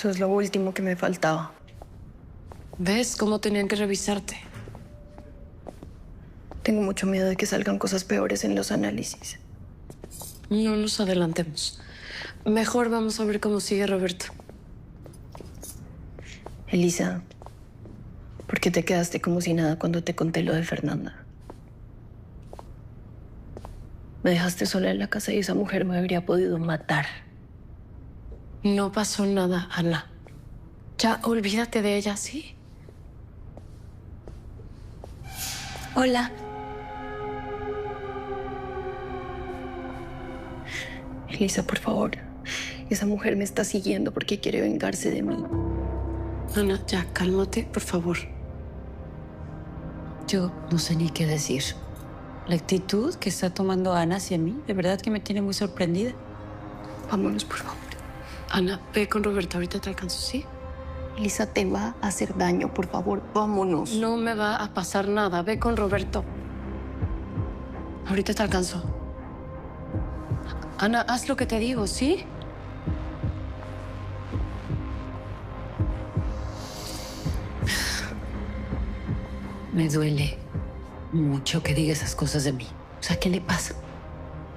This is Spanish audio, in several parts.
Eso es lo último que me faltaba. ¿Ves cómo tenían que revisarte? Tengo mucho miedo de que salgan cosas peores en los análisis. No nos adelantemos. Mejor vamos a ver cómo sigue Roberto. Elisa, ¿por qué te quedaste como si nada cuando te conté lo de Fernanda? Me dejaste sola en la casa y esa mujer me habría podido matar. No pasó nada, Ana. Ya olvídate de ella, ¿sí? Hola. Elisa, por favor. Esa mujer me está siguiendo porque quiere vengarse de mí. Ana, ya, cálmate, por favor. Yo no sé ni qué decir. La actitud que está tomando Ana hacia mí, de verdad que me tiene muy sorprendida. Vámonos, por favor. Ana, ve con Roberto, ahorita te alcanzo, ¿sí? Elisa, te va a hacer daño, por favor, vámonos. No me va a pasar nada, ve con Roberto. Ahorita te alcanzo. Ana, haz lo que te digo, ¿sí? Me duele mucho que diga esas cosas de mí. O sea, ¿qué le pasa?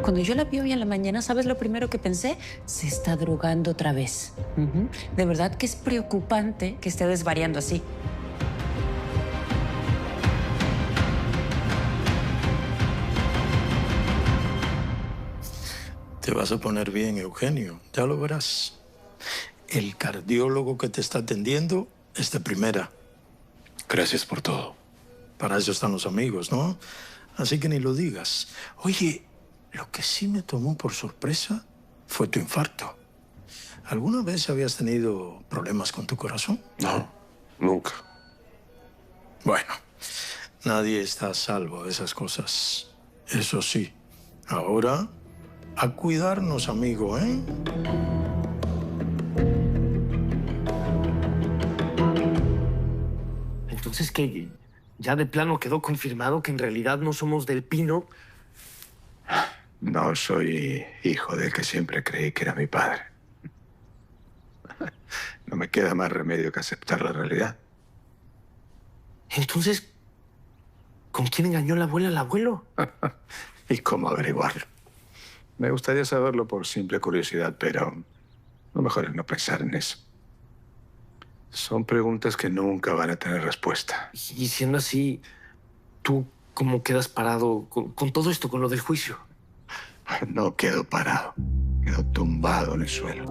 Cuando yo la vi hoy en la mañana, ¿sabes lo primero que pensé? Se está drogando otra vez. De verdad que es preocupante que esté desvariando así. Te vas a poner bien, Eugenio. Ya lo verás. El cardiólogo que te está atendiendo es de primera. Gracias por todo. Para eso están los amigos, ¿no? Así que ni lo digas. Oye, lo que sí me tomó por sorpresa fue tu infarto. ¿Alguna vez habías tenido problemas con tu corazón? No, nunca. Bueno, nadie está a salvo de esas cosas. Eso sí, ahora a cuidarnos, amigo, ¿eh? Entonces, ¿qué? ¿Ya de plano quedó confirmado que en realidad no somos del Pino? No soy hijo del que siempre creí que era mi padre. No me queda más remedio que aceptar la realidad. Entonces, ¿con quién engañó la abuela al abuelo? ¿Y cómo averiguarlo? Me gustaría saberlo por simple curiosidad, pero lo mejor es no pensar en eso. Son preguntas que nunca van a tener respuesta. Y siendo así, ¿tú cómo quedas parado con todo esto, con lo del juicio? No quedo parado. Quedo tumbado en el suelo.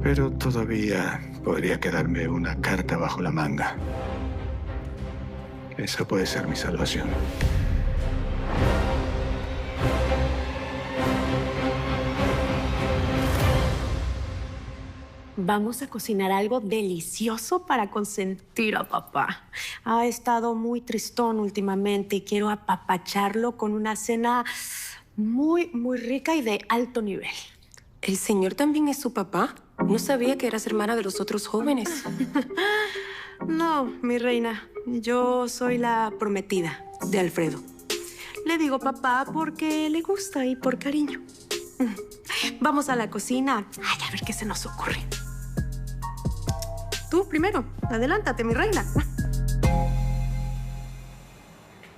Pero todavía podría quedarme una carta bajo la manga. Esa puede ser mi salvación. Vamos a cocinar algo delicioso para consentir a papá. Ha estado muy tristón últimamente y quiero apapacharlo con una cena muy, muy rica y de alto nivel. ¿El señor también es su papá? No sabía que eras hermana de los otros jóvenes. No, mi reina. Yo soy la prometida de Alfredo. Le digo papá porque le gusta y por cariño. Vamos a la cocina. Ay, a ver qué se nos ocurre. Tú primero. Adelántate, mi reina.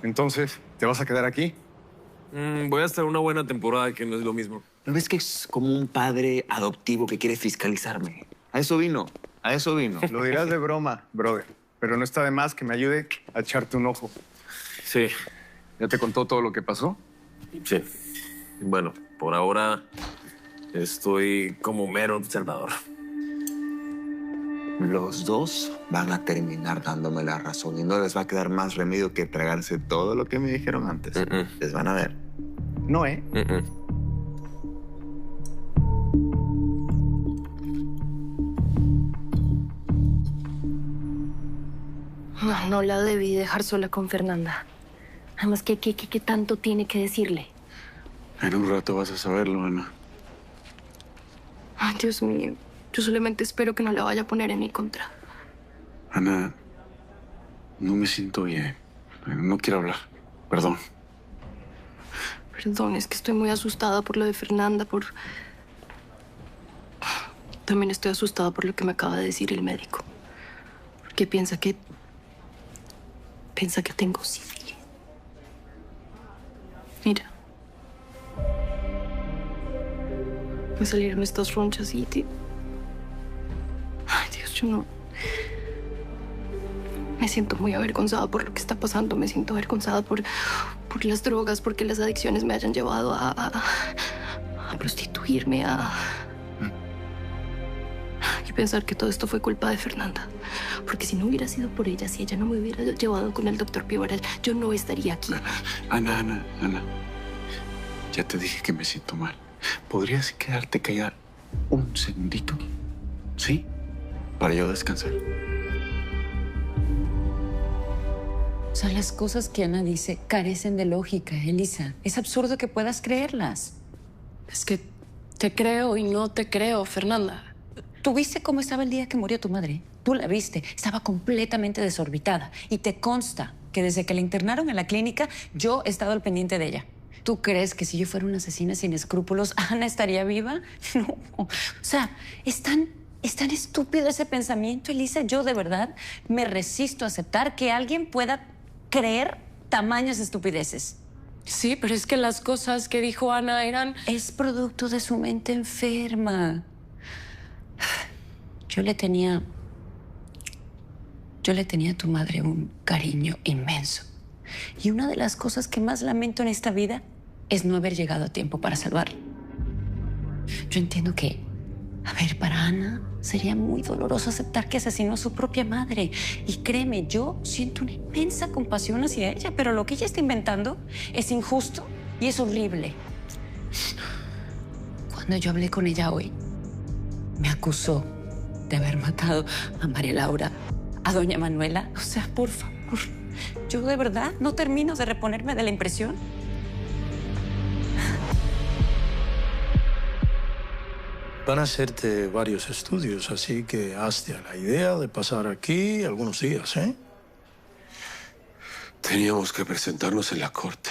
Entonces, ¿te vas a quedar aquí? Voy a estar una buena temporada, que no es lo mismo. ¿No ves que es como un padre adoptivo que quiere fiscalizarme? A eso vino, a eso vino. Lo dirás de broma, brother. Pero no está de más que me ayude a echarte un ojo. Sí. ¿Ya te contó todo lo que pasó? Sí. Bueno, por ahora estoy como mero observador. Los dos van a terminar dándome la razón y no les va a quedar más remedio que tragarse todo lo que me dijeron antes. Les van a ver. No, ¿eh? No la debí dejar sola con Fernanda. Además, ¿qué tanto tiene que decirle? En un rato vas a saberlo, Ana. Ay, Dios mío. Yo solamente espero que no la vaya a poner en mi contra. Ana, no me siento bien. No quiero hablar. Perdón. Perdón, es que estoy muy asustada por lo de Fernanda, También estoy asustada por lo que me acaba de decir el médico. Porque piensa que tengo sífilis. Mira. Me salieron estas ronchas y... Ay, Dios, yo no... Me siento muy avergonzada por lo que está pasando. Me siento avergonzada por las drogas, porque las adicciones me hayan llevado a prostituirme, y pensar que todo esto fue culpa de Fernanda. Porque si no hubiera sido por ella, si ella no me hubiera llevado con el doctor Pivaral, yo no estaría aquí. Ana. Ya te dije que me siento mal. ¿Podrías quedarte callada un segundito? ¿Sí? Para yo descansar. O sea, las cosas que Ana dice carecen de lógica, Elisa. Es absurdo que puedas creerlas. Es que te creo y no te creo, Fernanda. ¿Tú viste cómo estaba el día que murió tu madre? Tú la viste. Estaba completamente desorbitada. Y te consta que desde que la internaron en la clínica, yo he estado al pendiente de ella. ¿Tú crees que si yo fuera una asesina sin escrúpulos, Ana estaría viva? No. O sea, es tan estúpido ese pensamiento, Elisa. Yo de verdad me resisto a aceptar que alguien pueda creer tamañas estupideces. Sí, pero es que las cosas que dijo Ana eran... Es producto de su mente enferma. Yo le tenía a tu madre un cariño inmenso. Y una de las cosas que más lamento en esta vida es no haber llegado a tiempo para salvarla. Yo entiendo que, a ver, para Ana sería muy doloroso aceptar que asesinó a su propia madre. Y créeme, yo siento una inmensa compasión hacia ella, pero lo que ella está inventando es injusto y es horrible. Cuando yo hablé con ella hoy, me acusó de haber matado a María Laura, a doña Manuela. O sea, por favor, yo de verdad no termino de reponerme de la impresión. Van a hacerte varios estudios, así que hazte a la idea de pasar aquí algunos días, ¿eh? Teníamos que presentarnos en la corte.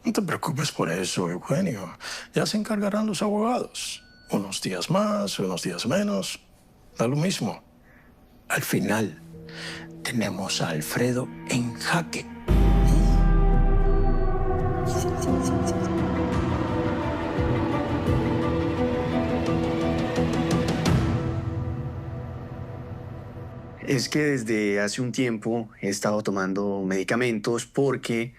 No te preocupes por eso, Eugenio. Ya se encargarán los abogados. Unos días más, unos días menos. Da lo mismo. Al final, tenemos a Alfredo en jaque. Es que desde hace un tiempo he estado tomando medicamentos porque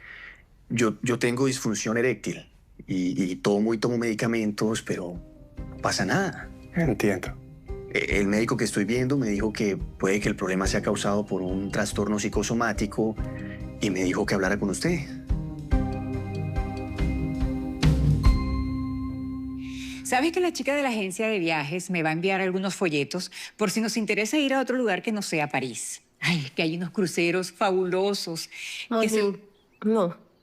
yo tengo disfunción eréctil y tomo medicamentos, pero no pasa nada. Entiendo. El médico que estoy viendo me dijo que puede que el problema sea causado por un trastorno psicosomático y me dijo que hablara con usted. ¿Sabes que la chica de la agencia de viajes me va a enviar algunos folletos por si nos interesa ir a otro lugar que no sea París? Ay, que hay unos cruceros fabulosos. Oye,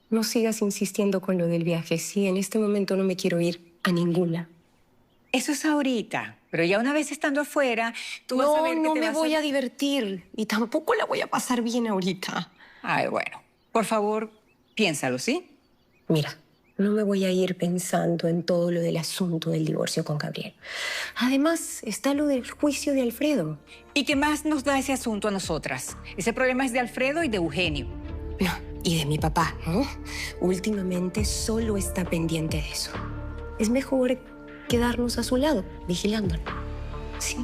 no sigas insistiendo con lo del viaje. Sí, en este momento no me quiero ir a ninguna. Eso es ahorita, pero ya una vez estando afuera, tú vas a ver que no te me vas voy a divertir y tampoco la voy a pasar bien ahorita. Ay, bueno, por favor, piénsalo, ¿sí? Mira, no me voy a ir pensando en todo lo del asunto del divorcio con Gabriel. Además, está lo del juicio de Alfredo. ¿Y qué más nos da ese asunto a nosotras? Ese problema es de Alfredo y de Eugenio. No, y de mi papá, ¿no? Últimamente solo está pendiente de eso. Es mejor quedarnos a su lado, vigilándolo. Sí.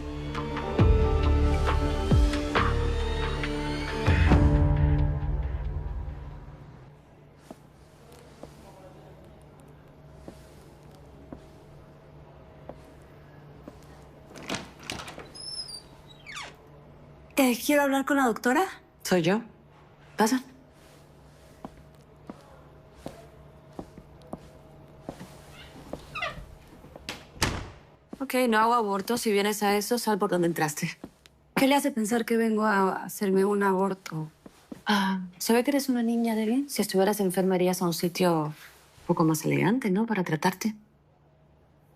¿Quiero hablar con la doctora? ¿Soy yo? Pasa. Ok, no hago aborto. Si vienes a eso, sal por donde entraste. ¿Qué le hace pensar que vengo a hacerme un aborto? Se ve que eres una niña de bien. Si estuvieras enferma, irías a un sitio un poco más elegante, ¿no? Para tratarte.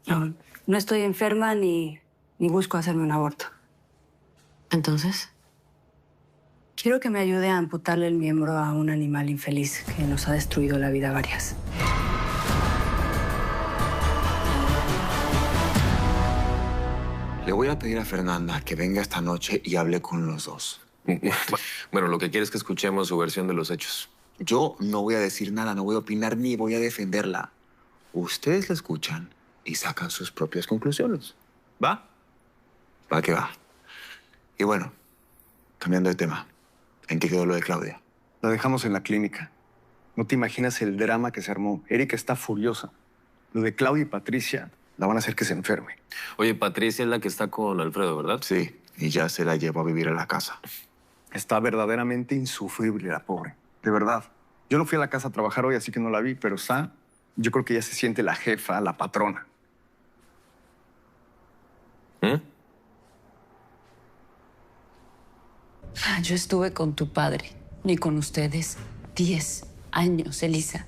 No estoy enferma ni busco hacerme un aborto. ¿Entonces? Quiero que me ayude a amputarle el miembro a un animal infeliz que nos ha destruido la vida a varias. Le voy a pedir a Fernanda que venga esta noche y hable con los dos. Bueno, lo que quiere es que escuchemos su versión de los hechos. Yo no voy a decir nada, no voy a opinar ni voy a defenderla. Ustedes la escuchan y sacan sus propias conclusiones. ¿Va? Va que va. Y bueno, cambiando de tema, ¿en qué quedó lo de Claudia? La dejamos en la clínica. No te imaginas el drama que se armó. Erika está furiosa. Lo de Claudia y Patricia la van a hacer que se enferme. Oye, Patricia es la que está con Alfredo, ¿verdad? Sí, y ya se la llevó a vivir a la casa. Está verdaderamente insufrible la pobre. De verdad. Yo no fui a la casa a trabajar hoy, así que no la vi, pero está... Yo creo que ya se siente la jefa, la patrona. Yo estuve con tu padre y con ustedes 10 años, Elisa.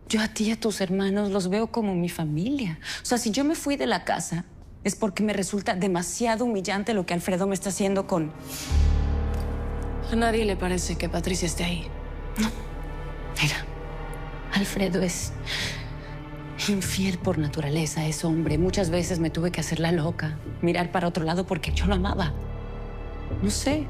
Yo a ti y a tus hermanos los veo como mi familia. O sea, si yo me fui de la casa es porque me resulta demasiado humillante lo que Alfredo me está haciendo con... A nadie le parece que Patricia esté ahí. No. Mira, Alfredo es infiel por naturaleza, es hombre. Muchas veces me tuve que hacer la loca, mirar para otro lado porque yo lo amaba. No sé,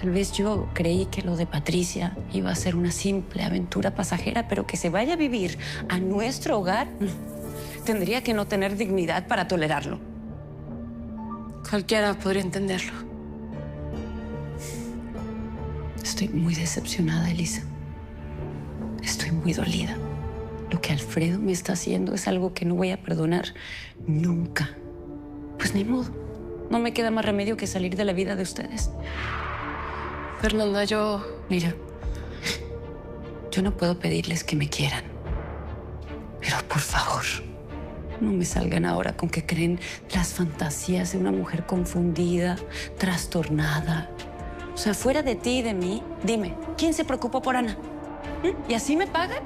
tal vez yo creí que lo de Patricia iba a ser una simple aventura pasajera, pero que se vaya a vivir a nuestro hogar, tendría que no tener dignidad para tolerarlo. Cualquiera podría entenderlo. Estoy muy decepcionada, Elisa. Estoy muy dolida. Lo que Alfredo me está haciendo es algo que no voy a perdonar nunca. Pues ni modo. No me queda más remedio que salir de la vida de ustedes. Fernanda, Mira, yo no puedo pedirles que me quieran. Pero por favor, no me salgan ahora con que creen las fantasías de una mujer confundida, trastornada. O sea, fuera de ti y de mí, dime, ¿quién se preocupó por Ana? ¿Y así me pagan?